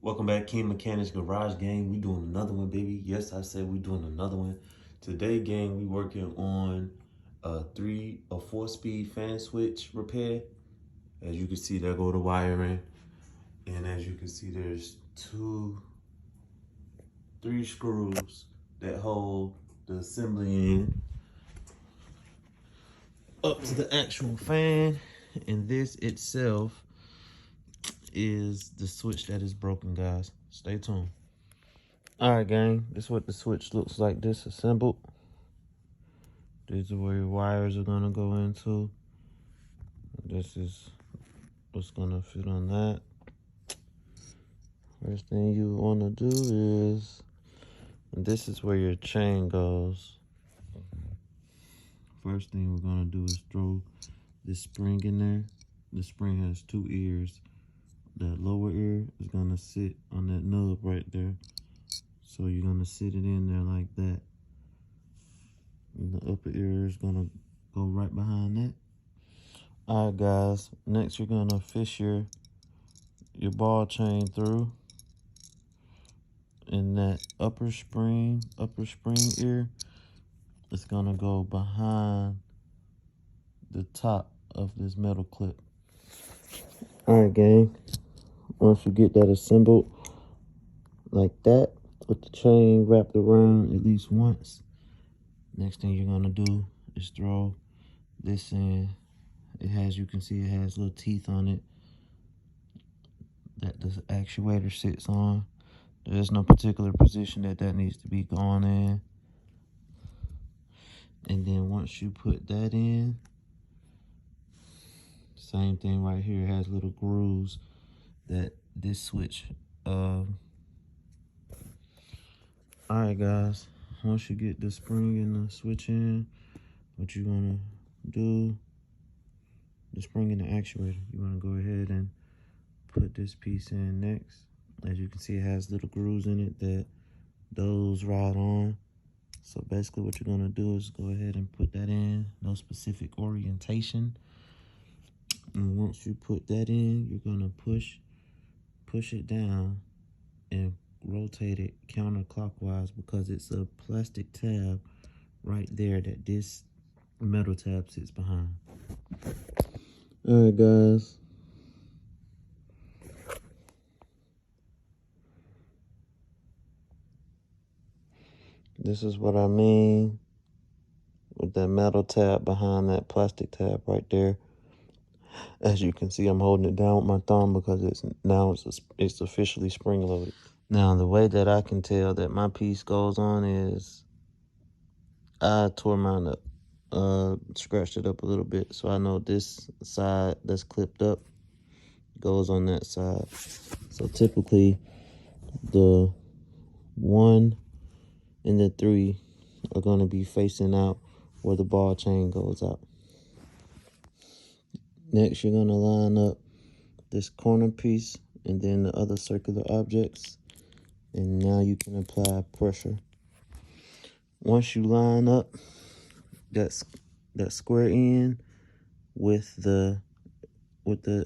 Welcome back, King Mechanics Garage Gang. We doing another one, baby. Yes, I said we doing another one. Today, gang, we working on a 4-speed fan switch repair. As you can see, there go the wiring. And as you can see, there's 3 screws that hold the assembly in up to the actual fan. And this itself is the switch that is broken, guys. Stay tuned. All right, gang, this is what the switch looks like disassembled. These are where your wires are gonna go into. This is what's gonna fit on that. First thing you wanna do is, this is where your chain goes. First thing we're gonna do is throw this spring in there. The spring has 2 ears. That lower ear is gonna sit on that nub right there. So you're gonna sit it in there like that. And the upper ear is gonna go right behind that. Alright guys, next you're gonna fish your ball chain through. And that upper spring ear is gonna go behind the top of this metal clip. Alright gang, once you get that assembled like that, with the chain wrapped around at least once, next thing you're gonna do is throw this in. It has, you can see it has little teeth on it that the actuator sits on. There's no particular position that needs to be going in. And then once you put that in, same thing right here, has little grooves that this switch. Alright guys, once you get the spring and the switch in, what you wanna do, the spring and the actuator, you wanna go ahead and put this piece in next. As you can see, it has little grooves in it that those ride on. So basically what you're gonna do is go ahead and put that in, no specific orientation. And once you put that in, you're gonna push it down and rotate it counterclockwise, because it's a plastic tab right there that this metal tab sits behind. All right guys, this is what I mean with that metal tab behind that plastic tab right there. As you can see, I'm holding it down with my thumb because it's officially spring loaded. Now, the way that I can tell that my piece goes on is I tore mine up, scratched it up a little bit. So I know this side that's clipped up goes on that side. So typically the 1 and the 3 are going to be facing out where the ball chain goes out. Next, you're going to line up this corner piece and then the other circular objects. And now you can apply pressure. Once you line up that square end with the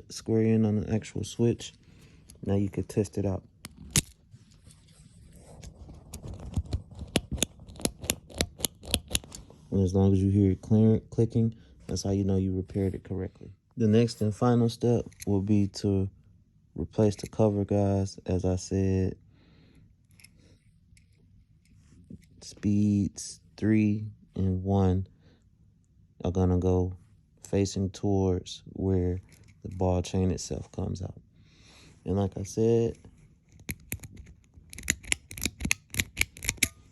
square end on the actual switch, now you can test it out. And as long as you hear it clicking, that's how you know you repaired it correctly. The next and final step will be to replace the cover, guys. As I said, speeds 3 and 1 are gonna go facing towards where the ball chain itself comes out. And like I said,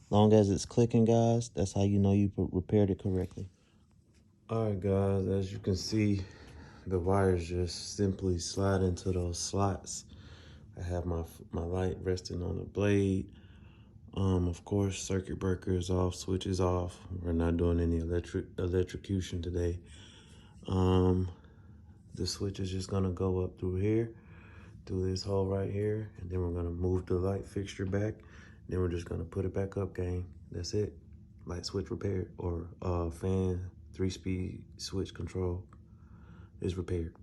long as it's clicking, guys, that's how you know you repaired it correctly. All right, guys, as you can see, the wires just simply slide into those slots. I have my light resting on the blade. Of course, circuit breaker is off, switch is off. We're not doing any electrocution today. The switch is just gonna go up through here, through this hole right here, and then we're gonna move the light fixture back. Then we're just gonna put it back up, gang. That's it. Light switch repaired, or fan 3-speed switch control is repaired.